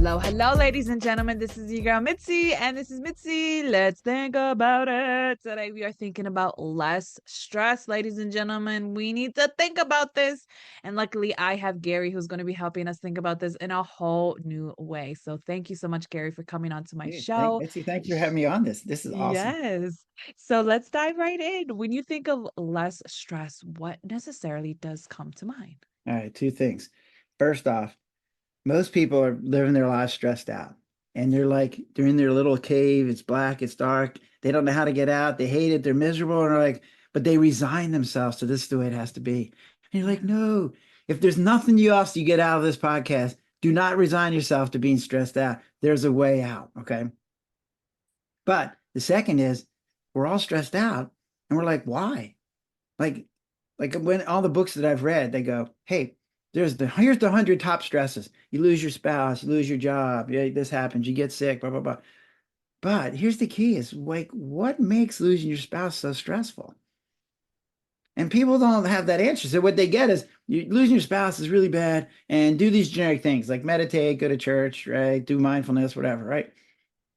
Hello, ladies and gentlemen. This is your girl Mitzi, and this is Mitzi. Let's think about it. Today, we are thinking about less stress, ladies and gentlemen. We need to think about this. And luckily, I have Gary who's going to be helping us think about this in a whole new way. So, thank you so much, Gary, for coming on to my Hey, show. Mitzi, thank you for having me on this. This is awesome. Yes. So, let's dive right in. When you think of less stress, what necessarily does come to mind? All right, two things. First off, most people are living their lives stressed out. And they're in their little cave. It's black, it's dark. They don't know how to get out. They hate it. They're miserable. And they're like, but they resign themselves to this is the way it has to be. And you're like, Yeah. no, if there's nothing else you get out of this podcast, do not resign yourself to being stressed out. There's a way out. Okay. But the second is we're all stressed out and we're like, why? Like, like when all the books that I've read, they go, hey, here's the 100 top stresses. You lose your spouse, you lose your job, yeah, this happens, you get sick, blah, blah, blah. But here's the key is like, what makes losing your spouse so stressful? And people don't have that answer. So what they get is you losing your spouse is really bad and do these generic things like meditate, go to church, right? Do mindfulness, whatever, right?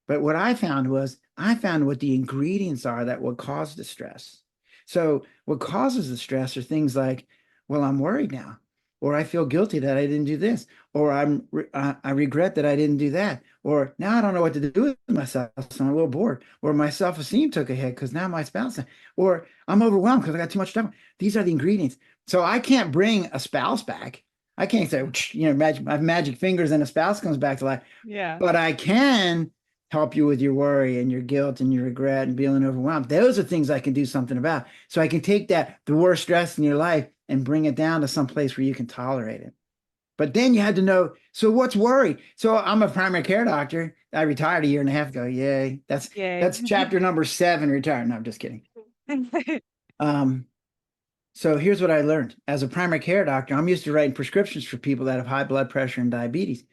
But what I found what the ingredients are that will cause the stress. So what causes the stress are things like, well, I'm worried now, or I feel guilty that I didn't do this, or I regret that I didn't do that, or now I don't know what to do with myself, so I'm a little bored, or my self-esteem took a hit because now my spouse, or I'm overwhelmed because I got too much stuff. These are the ingredients. So I can't bring a spouse back. I can't say, magic, I have magic fingers and a spouse comes back to life, Yeah. but I can help you with your worry and your guilt and your regret and feeling overwhelmed. Those are things I can do something about. So I can take the worst stress in your life and bring it down to some place where you can tolerate it. But then you had to know, so what's worry? So I'm a primary care doctor. I retired a year and a half ago. Yay. Yay. That's chapter number 7, retired. No, I'm just kidding. Um, so here's what I learned. As a primary care doctor, I'm used to writing prescriptions for people that have high blood pressure and diabetes.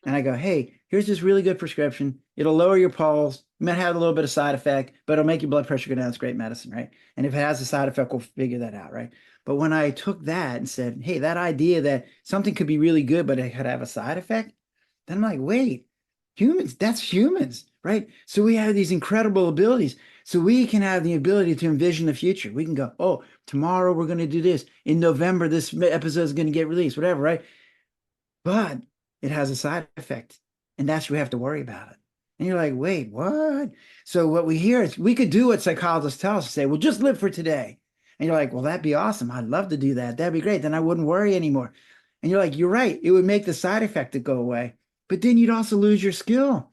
And I go, hey, here's this really good prescription. It'll lower your pulse. It might have a little bit of side effect, but it'll make your blood pressure go down. It's great medicine, right? And if it has a side effect, we'll figure that out, right? But when I took that and said, hey, that idea that something could be really good, but it could have a side effect, then I'm like, wait, that's humans, right? So we have these incredible abilities. So we can have the ability to envision the future. We can go, oh, tomorrow we're going to do this. In November, this episode is going to get released, whatever, right? But it has a side effect, and that's we have to worry about it. And you're like, wait, what? So what we hear is we could do what psychologists tell us, say, well, just live for today. And you're like, well, that'd be awesome. I'd love to do that. That'd be great. Then I wouldn't worry anymore. And you're like, you're right. It would make the side effect to go away, but then you'd also lose your skill.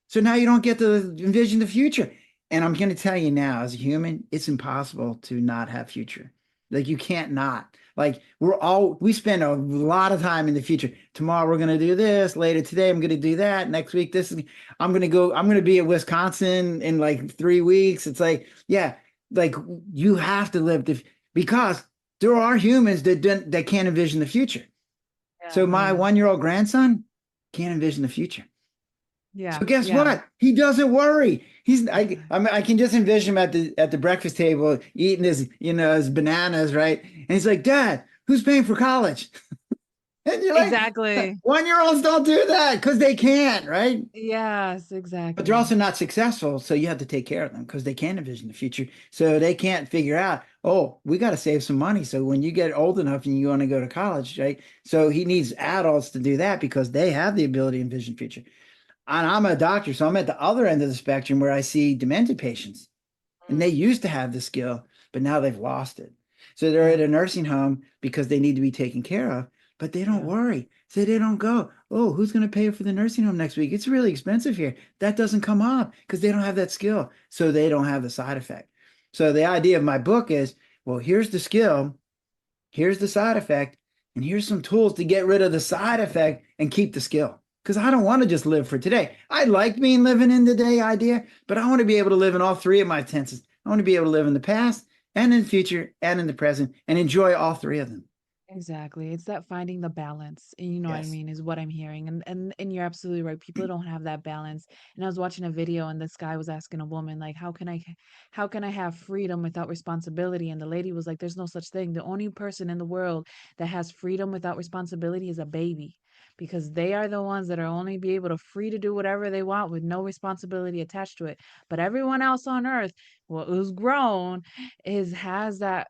So now you don't get to envision the future. And I'm going to tell you now, as a human, it's impossible to not have future. Like you can't not. Like we spend a lot of time in the future. Tomorrow we're going to do this. Later today I'm going to do that. Next week I'm going to go. I'm going to be in Wisconsin in like 3 weeks. It's like yeah, like you have to live because there are humans that can't envision the future. Yeah, So my yeah, 1-year-old grandson can't envision the future. yeah, So guess yeah. what? He doesn't worry. I can just envision him at the breakfast table eating his bananas, right? And he's like, Dad, who's paying for college? And you're like, Exactly. 1-year-olds don't do that because they can't, right? Yes, But they're exactly. also not successful, so you have to take care of them because they can't envision the future. So they can't figure out, oh, we got to save some money. So when you get old enough and you want to go to college, right? So he needs adults to do that because they have the ability to envision future. And I'm a doctor, so I'm at the other end of the spectrum where I see demented patients, and they Mm, used to have the skill, but now they've lost it. So they're at yeah, a nursing home because they need to be taken care of, but they don't yeah. worry. So they don't go, oh, who's going to pay for the nursing home next week? It's really expensive here. That doesn't come up because they don't have that skill. So they don't have the side effect. So the idea of my book is, well, here's the skill, here's the side effect, and here's some tools to get rid of the side effect and keep the skill. Because I don't want to just live for today. I like being living in the day idea, but I want to be able to live in all three of my tenses. I want to be able to live in the past and in the future and in the present and enjoy all three of them. Exactly. It's that finding the balance, you know what I Yes. mean, is what I'm hearing. And you're absolutely right. People don't have that balance. And I was watching a video and this guy was asking a woman like, how can I have freedom without responsibility? And the lady was like, there's no such thing. The only person in the world that has freedom without responsibility is a baby. because they are the ones that are only be able to free to do whatever they want with no responsibility attached to it. But everyone else on earth, well, who's grown, is has that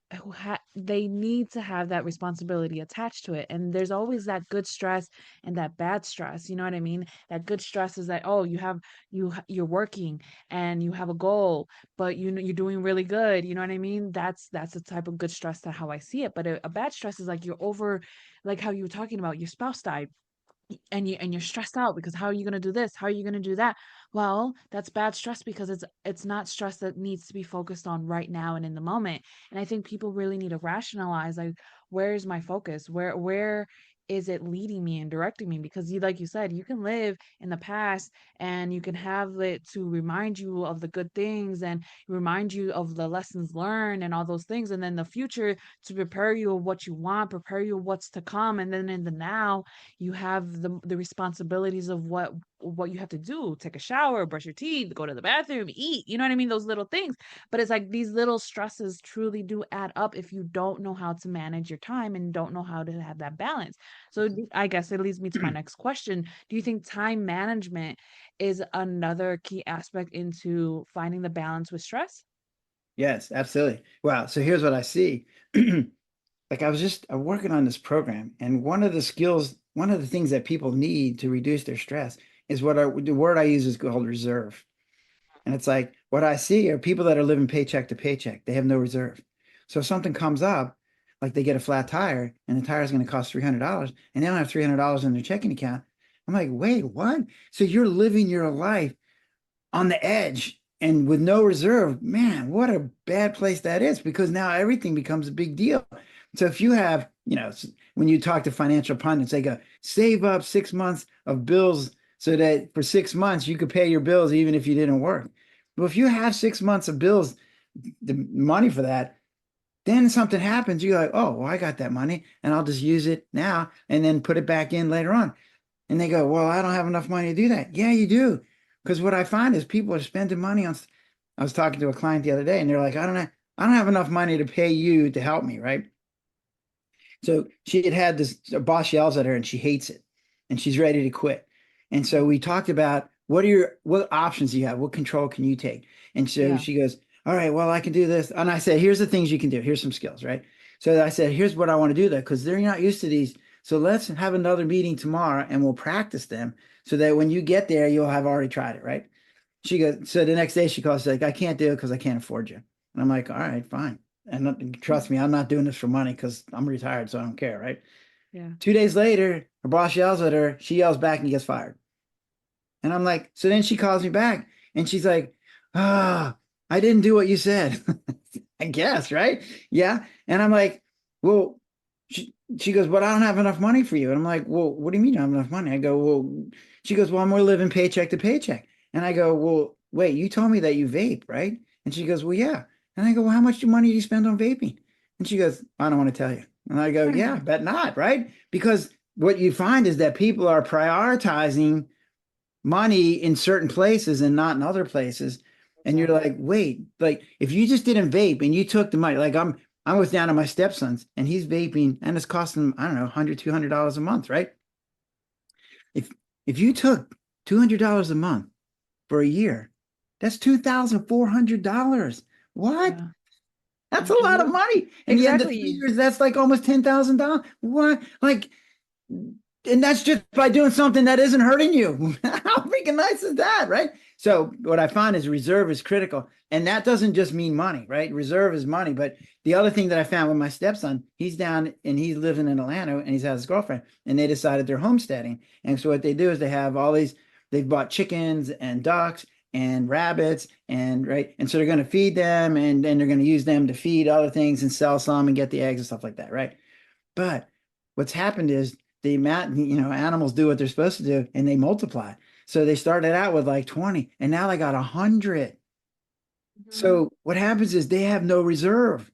they need to have that responsibility attached to it. And there's always that good stress and that bad stress. You know what I mean? That good stress is that, oh, you're working and you have a goal, but you're doing really good. You know what I mean? That's the type of good stress, that how I see it. But a bad stress is like you're over, like how you were talking about your spouse died, and you're stressed out because how are you going to do this, how are you going to do that. Well, that's bad stress because it's not stress that needs to be focused on right now and in the moment. And I think people really need to rationalize, like, where's my focus, where is it leading me and directing me? Because you, like you said, you can live in the past and you can have it to remind you of the good things and remind you of the lessons learned and all those things, and then the future to prepare you of what you want, prepare you of what's to come. And then in the now, you have the responsibilities of what you have to do: take a shower, brush your teeth, go to the bathroom, eat, you know what I mean, those little things. But it's like these little stresses truly do add up if you don't know how to manage your time and don't know how to have that balance. So I guess it leads me to my next question: do you think time management is another key aspect into finding the balance with stress? Yes, absolutely. Wow. So here's what I see. Like I'm working on this program, and one of the skills, one of the things that people need to reduce their stress is the word I use is called reserve. And it's like what I see are people that are living paycheck to paycheck. They have no reserve. So if something comes up, like they get a flat tire and the tire is going to cost $300 and they don't have $300 in their checking account. I'm like, wait, what? So you're living your life on the edge and with no reserve. Man, what a bad place that is, because now everything becomes a big deal. So if you have, when you talk to financial pundits, they go, save up 6 months of bills so that for 6 months you could pay your bills even if you didn't work. Well, if you have 6 months of bills, the money for that, then something happens, you're like, oh, well, I got that money and I'll just use it now and then put it back in later on. And they go, well, I don't have enough money to do that. Yeah, you do. Because what I find is people are spending money on. I was talking to a client the other day and they're like, I don't have enough money to pay you to help me, right? So she had this, her boss yells at her and she hates it and she's ready to quit. And so we talked about what options do you have? What control can you take? And so Yeah. she goes, all right, well, I can do this. And I said, here's the things you can do. Here's some skills, right? So I said, here's what I want to do though, because they're not used to these. So let's have another meeting tomorrow and we'll practice them so that when you get there, you'll have already tried it, right? She goes, so the next day she calls, she's like, I can't do it because I can't afford you. And I'm like, all right, fine. And trust me, I'm not doing this for money because I'm retired, so I don't care, right? Yeah. 2 days later, her boss yells at her. She yells back and gets fired. And I'm like, so then she calls me back and she's like, I didn't do what you said. I guess, right? Yeah. And I'm like, well, she goes, but I don't have enough money for you. And I'm like, well, what do you mean you don't have enough money? I go, well, she goes, well, I'm more living paycheck to paycheck. And I go, well, wait, you told me that you vape, right? And she goes, well, yeah. And I go, well, how much money do you spend on vaping? And she goes, I don't want to tell you. And I go, yeah, bet not, right? Because what you find is that people are prioritizing money in certain places and not in other places. And you're Exactly. like, wait, like if you just didn't vape and you took the money, like I was down to my stepson's and he's vaping and it's costing him, I don't know, $100, $200 a month, right? If if you took $200 a month for a year, that's $2,400. What? Yeah. That's a lot of Mhm. money. And yet in the three Exactly. years, that's like almost $10,000. What? Like, and that's just by doing something that isn't hurting you. How freaking nice is that, right? So what I find is reserve is critical. And that doesn't just mean money, right? Reserve is money. But the other thing that I found with my stepson, he's down and he's living in Atlanta and he's has his girlfriend and they decided they're homesteading. And so what they do is they have all these, they've bought chickens and ducks and rabbits and right. And so they're going to feed them and then they're going to use them to feed other things and sell some and get the eggs and stuff like that, right? But what's happened is the amount, animals do what they're supposed to do and they multiply. So they started out with like 20 and now they got 100. Mhm. So what happens is they have no reserve.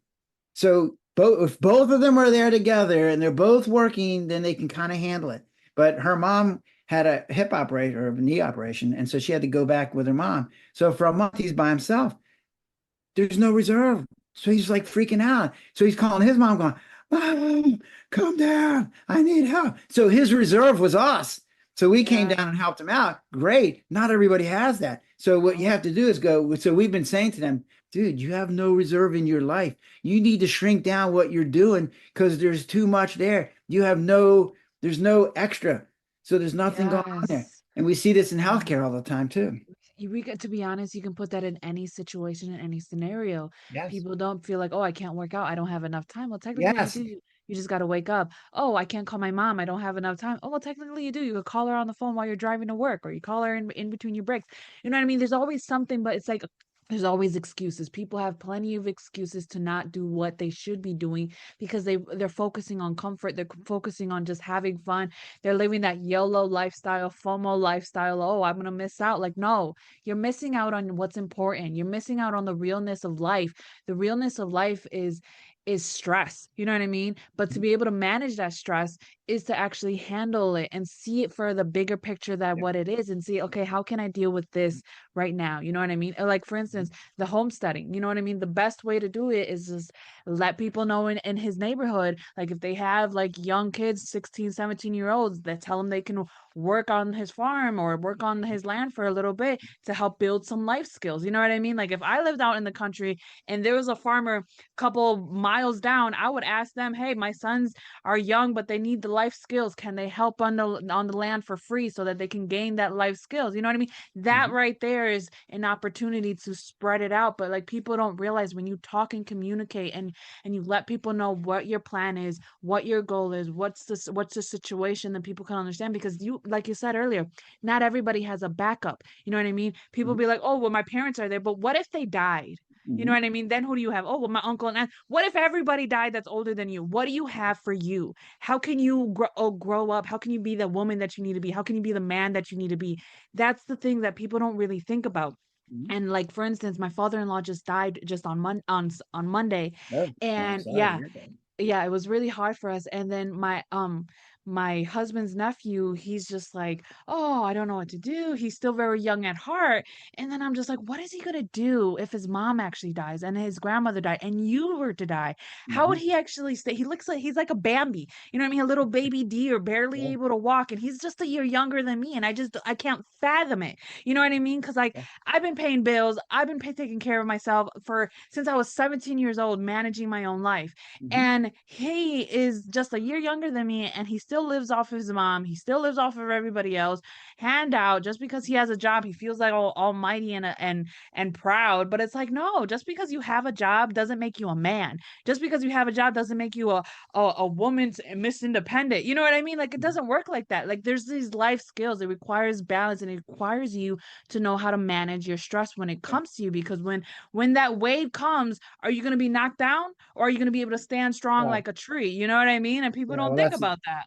So if both of them are there together and they're both working, then they can kind of handle it. But her mom had a hip operation or a knee operation, and so she had to go back with her mom. So for a month, he's by himself. There's no reserve. So he's like freaking out. So he's calling his mom, going, "Oh, come down. I need help." So his reserve was us. So we came Yeah. down and helped him out. Great. Not everybody has that. So what you No. have to do is go. So we've been saying to them, dude, you have no reserve in your life. You need to shrink down what you're doing because there's too much there. There's no extra. So there's nothing going on there. Yes. And we see this in Yeah. healthcare all the time too. We get to be honest, you can put that in any situation, in any scenario. Yes. People don't feel like, oh, I can't work out. I don't have enough time. Well, technically you Yes. do. You just got to wake up. Oh, I can't call my mom. I don't have enough time. Oh, well, technically you do. You could call her on the phone while you're driving to work, or you call her in between your breaks. You know what I mean? There's always something, but it's like there's always excuses. People have plenty of excuses to not do what they should be doing because they're focusing on comfort. They're focusing on just having fun. They're living that YOLO lifestyle, FOMO lifestyle. Oh, I'm gonna miss out. Like, no, you're missing out on what's important. You're missing out on the realness of life. The realness of life is stress. You know what I mean? But to be able to manage that stress is to actually handle it and see it for the bigger picture that Yeah. what it is and see, okay, how can I deal with this right now? You know what I mean? Like for instance, the homesteading, you know what I mean? The best way to do it is just let people know in his neighborhood, like if they have like young kids, 16, 17-year olds, that tell them they can work on his farm or work on his land for a little bit to help build some life skills. You know what I mean? Like if I lived out in the country and there was a farmer a couple miles down, I would ask them, "Hey, my sons are young, but they need the life skills. Can they help on the land for free so that they can gain that life skills?" You know what I mean? That Mhm. right there is an opportunity to spread it out. But like people don't realize when you talk and communicate and you let people know what your plan is, what your goal is, what's the situation that people can understand because you like you said earlier, not everybody has a backup. You know what I mean? People Mhm. be like, "Oh, well my parents are there, but what if they died?" You know Mhm. what I mean? Then who do you have? Oh, well, my uncle and aunt. What if everybody died that's older than you? What do you have for you? How can you grow up? How can you be the woman that you need to be? How can you be the man that you need to be? That's the thing that people don't really think about. Mhm. And like for instance, my father-in-law just died just on Monday, Oh, well, I'm and sorry to yeah, hear that. yeah, it was really hard for us. And then my husband's nephew, he's just like, "Oh, I don't know what to do." He's still very young at heart. And then I'm just like, "What is he gonna do if his mom actually dies and his grandmother died and you were to die? How would Mhm. he actually stay?" He looks like he's like a Bambi. You know what I mean? A little baby deer, barely Yeah. able to walk, and he's just a year younger than me. And I can't fathom it. You know what I mean? Because like Yeah. I've been paying bills, I've been taking care of myself for since I was 17 years old, managing my own life. Mhm. And he is just a year younger than me, and he still lives off his mom. He still lives off of everybody else. Handout, just because he has a job, he feels like all almighty and proud. But it's like, no, just because you have a job doesn't make you a man. Just because you have a job doesn't make you a woman's Miss Independent. You know what I mean? Like it Mhm. doesn't work like that. Like there's these life skills. It requires balance and it requires you to know how to manage your stress when it Yeah. comes to you. Because when that wave comes, are you gonna be knocked down? Or are you going to be able to stand strong Yeah. like a tree? You know what I mean? And people Yeah. don't Well, think about that.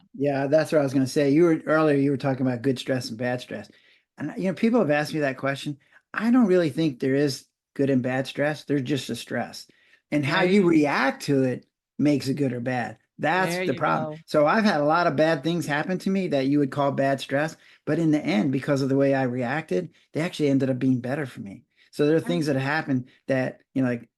that's what I was going to say. You were talking about good stress and bad stress. And people have asked me that question. I don't really think there is good and bad stress. There's just a stress. And how you Right? react to it makes it good or bad. That's There the you problem. go. So I've had a lot of bad things happen to me that you would call bad stress, but in the end, because of the way I reacted, they actually ended up being better for me. So there are things that happened that, like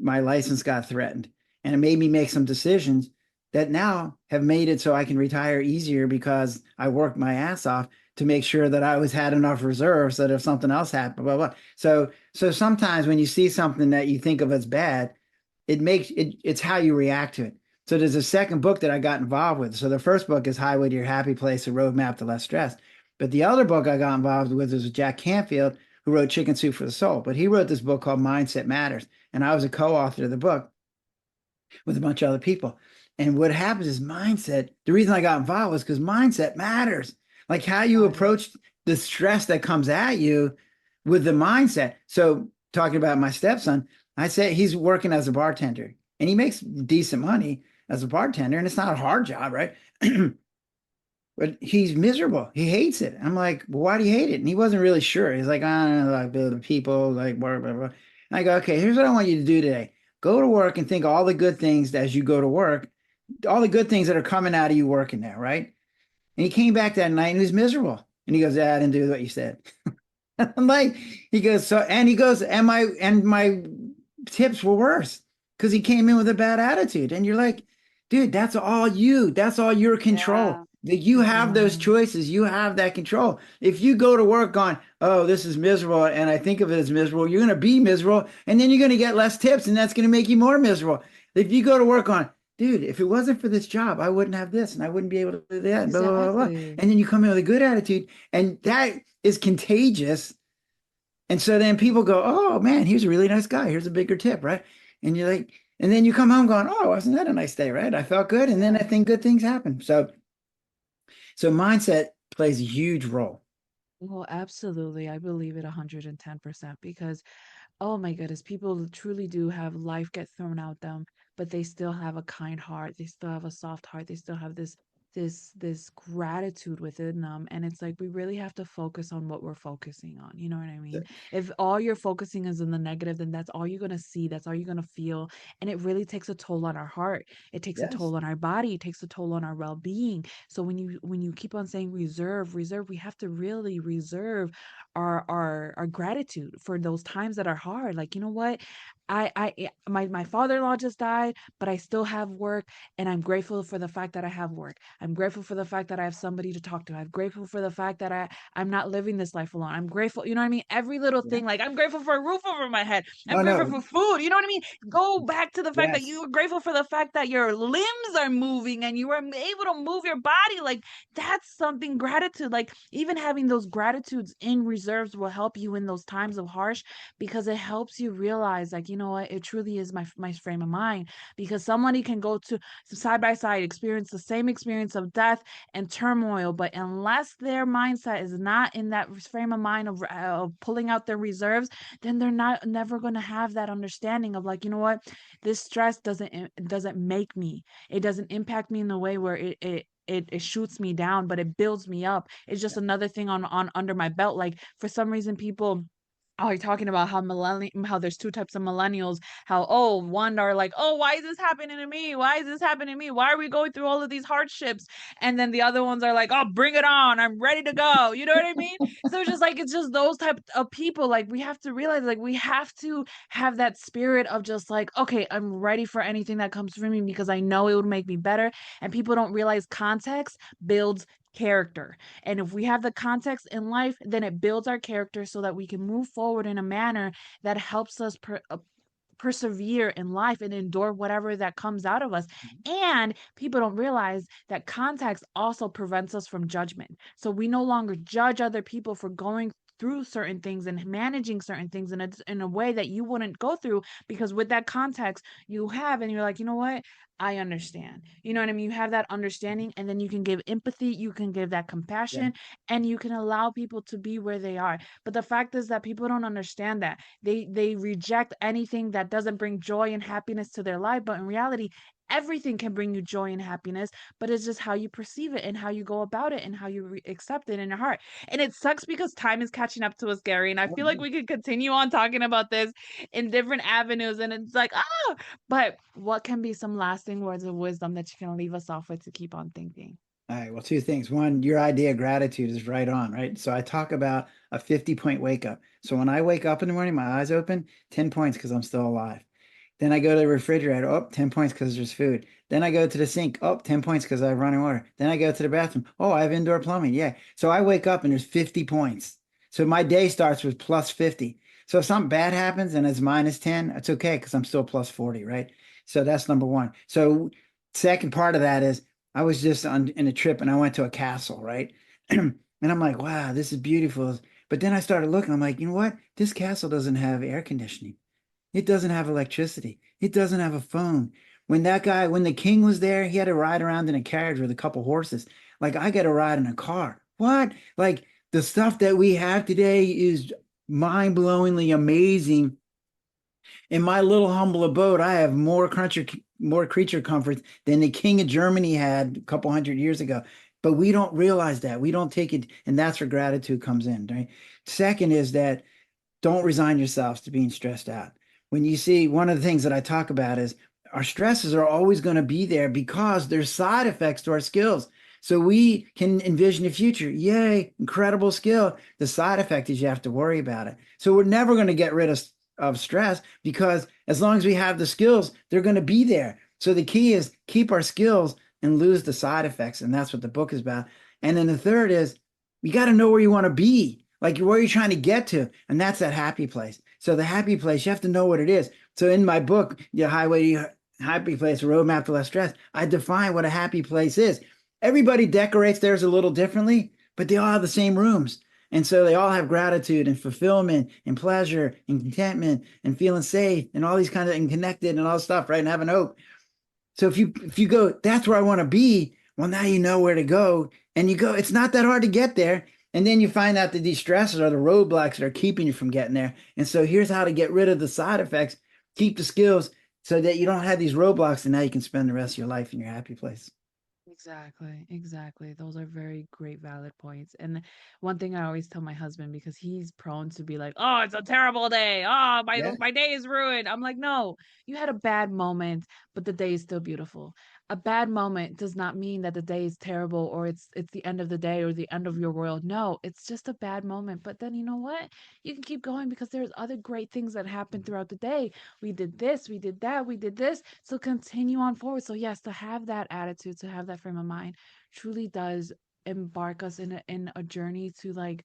my license got threatened and it made me make some decisions that now have made it so I can retire easier because I worked my ass off to make sure that I always had enough reserves that if something else happened, blah, blah. So sometimes when you see something that you think of as bad, it's how you react to it. So there's a second book that I got involved with. So the first book is Highway to Your Happy Place, a roadmap to less stress. But the other book I got involved with is Jack Canfield, who wrote Chicken Soup for the Soul. But he wrote this book called Mindset Matters. And I was a co-author of the book with a bunch of other people. And what happens is mindset. The reason I got involved was because mindset matters. Like how you Got it. approach the stress that comes at you with the mindset. So talking about my stepson, I say he's working as a bartender and he makes decent money as a bartender, and it's not a hard job, right? But he's miserable. He hates it. I'm like, well, why do you hate it? And he wasn't really sure. He's like, I don't know, like the people, like blah, blah, blah. And I go, okay, here's what I want you to do today. Go to work and think of all the good things as you go to work, all the good things that are coming out of you working there, right? And he came back that night and he was miserable. And he goes, I didn't do what you said. I'm like, he goes, so, and he goes, and my tips were worse because he came in with a bad attitude. And you're like, dude, that's all you. That's all your control. Yeah. That you have those Mhm. choices. You have that control. If you go to work on, oh, this is miserable, and I think of it as miserable, you're going to be miserable, and then you're going to get less tips, and that's going to make you more miserable. If you go to work on, dude, if it wasn't for this job, I wouldn't have this, and I wouldn't be able to do that, and blah, blah, blah, blah. Exactly. And then you come in with a good attitude, and that is contagious. And so then people go, oh man, here's a really nice guy. Here's a bigger tip, right? And you're like, and then you come home going, oh, wasn't that a nice day, right? I felt good. And then I Yeah. think good things happen. So mindset plays a huge role. Well, absolutely. I believe it 110% because oh my goodness, people truly do have life get thrown at them, but they still have a kind heart. They still have a soft heart. They still have this gratitude within them. And it's like we really have to focus on what we're focusing on. You know what I mean? If all you're focusing is in the negative, then that's all you're gonna see, that's all you're gonna feel. And it really takes a toll on our heart. It takes a Yes. toll on our body, it takes a toll on our well-being. So when you keep on saying reserve, reserve, we have to really reserve our gratitude for those times that are hard. Like, you know what? My father-in-law just died, but I still have work, and I'm grateful for the fact that I have work. I'm grateful for the fact that I have somebody to talk to. I'm grateful for the fact that I'm not living this life alone. I'm grateful, you know what I mean? Every little Yeah. thing, like I'm grateful for a roof over my head. I'm Oh grateful no. for food. You know what I mean? Go back to the fact that Yes. you are grateful for the fact that your limbs are moving and you are able to move your body. Like that's something gratitude. Like even having those gratitudes in reserves will help you in those times of harsh because it helps you realize like you know what it truly is my frame of mind because somebody can go to side by side experience the same experience of death and turmoil but unless their mindset is not in that frame of mind of pulling out their reserves then they're not never going to have that understanding of like you know what this stress doesn't make me it doesn't impact me in a way where it shoots me down, but it builds me up. It's just another thing on under my belt. Like for some reason, people are talking about how there's two types of millennials. How one are like, oh, why is this happening to me? Why is this happening to me? Why are we going through all of these hardships? And then the other ones are like, oh, bring it on! I'm ready to go. You know what I mean? So it's just like it's just those type of people. Like we have to realize, like we have to have that spirit of just like, okay, I'm ready for anything that comes from me because I know it would make me better. And people don't realize context builds character. And if we have the context in life, then it builds our character so that we can move forward in a manner that helps us persevere in life and endure whatever that comes out of us. And people don't realize that context also prevents us from judgment. So we no longer judge other people for going through certain things and managing certain things in a way that you wouldn't go through because with that context you have and you're like, you know what? I understand. You know what I mean? You have that understanding and then you can give empathy, you can give that Yeah. compassion, and you can allow people to be where they are. But the fact is that people don't understand that they reject anything that doesn't bring joy and happiness to their life but in reality everything can bring you joy and happiness but it's just how you perceive it and how you go about it and how you accept it in your heart and it sucks because time is catching up to us Gary and I Oh, feel like no. we could continue on talking about this in different avenues and it's like but what can be some lasting words of wisdom that you can leave us off with to keep on thinking. All right. Well, two things. One, your idea of gratitude is right on, right? So I talk about a 50-point wake up. So when I wake up in the morning, my eyes open, 10 points because I'm still alive. Then I go to the refrigerator, oh, 10 points because there's food. Then I go to the sink, oh, 10 points because I have running water. Then I go to the bathroom, oh, I have indoor plumbing. Yeah. So I wake up and there's 50 points. So my day starts with plus 50. So if something bad happens and it's minus 10, it's okay because I'm still plus 40, right? So that's number one. So second part of that is I was just in a trip and I went to a castle, right? And I'm like, wow, this is beautiful. But then I started looking, I'm like, you know what? This castle doesn't have air conditioning. It doesn't have electricity. It doesn't have a phone. When the king was there, he had to ride around in a carriage with a couple horses. Like I got to ride in a car. What? Like the stuff that we have today is mind-blowingly amazing. In my little humble abode, I have more creature comforts than the king of Germany had a couple hundred years ago. But we don't realize that. We don't take it, and that's where gratitude comes in, right? Second is that don't resign yourselves to being stressed out. When you see one of the things that I talk about is our stresses are always going to be there because there's side effects to our skills. So we can envision the future. Yay, incredible skill. The side effect is you have to worry about it. So we're never going to get rid of stress because as long as we have the skills, they're going to be there. So the key is keep our skills and lose the side effects. And that's what the book is about. And then the third is you got to know where you want to be, like where you're trying to get to. And that's that happy place. So the happy place, you have to know what it is. So in my book, The Highway to Happy Place, a Roadmap to Less Stress, I define what a happy place is. Everybody decorates theirs a little differently, but they all have the same rooms. And so they all have gratitude and fulfillment and pleasure and contentment and feeling safe and all these kinds of and connected and all this stuff, right? And having hope. So if you go, that's where I want to be. Well, now you know where to go, and you go. It's not that hard to get there, and then you find out that these stresses are the roadblocks that are keeping you from getting there. And so here's how to get rid of the side effects, keep the skills, so that you don't have these roadblocks, and now you can spend the rest of your life in your happy place. Exactly, exactly. Those are very great valid points. And one thing I always tell my husband, because he's prone to be like, "Oh, it's a terrible day. Oh, Yeah. my day is ruined." I'm like, "No, you had a bad moment, but the day is still beautiful. A bad moment does not mean that the day is terrible or it's the end of the day or the end of your world. No, it's just a bad moment. But then you know what? You can keep going because there's other great things that happen throughout the day. We did this, we did that, we did this. So continue on forward. So yes, to have that attitude, to have that frame of mind truly does embark us in a journey to like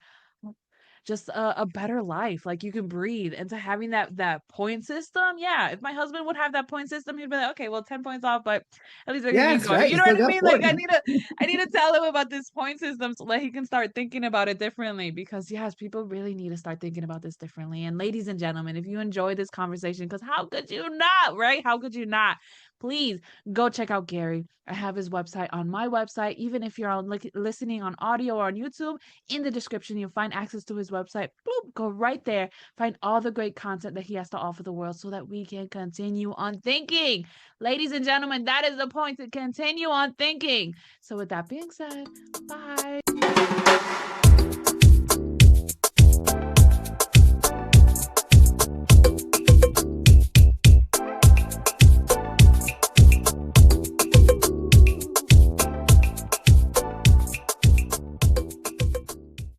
just a better life. Like you can breathe into having that point system. Yeah, if my husband would have that point system, he'd be like, okay, well, 10 points off, but at least I can Yeah, keep that's going. right. You You know still what I got mean? Like 40. I need to tell him about this point system so that he can start thinking about it differently. Because yes, people really need to start thinking about this differently. And ladies and gentlemen, if you enjoy this conversation, because how could you not, right? How could you not? Please go check out Gary. I have his website on my website. Even if you're on listening on audio or on YouTube, in the description, you'll find access to his website. Boop, go right there. Find all the great content that he has to offer the world so that we can continue on thinking. Ladies and gentlemen, that is the point, to continue on thinking. So, with that being said, bye.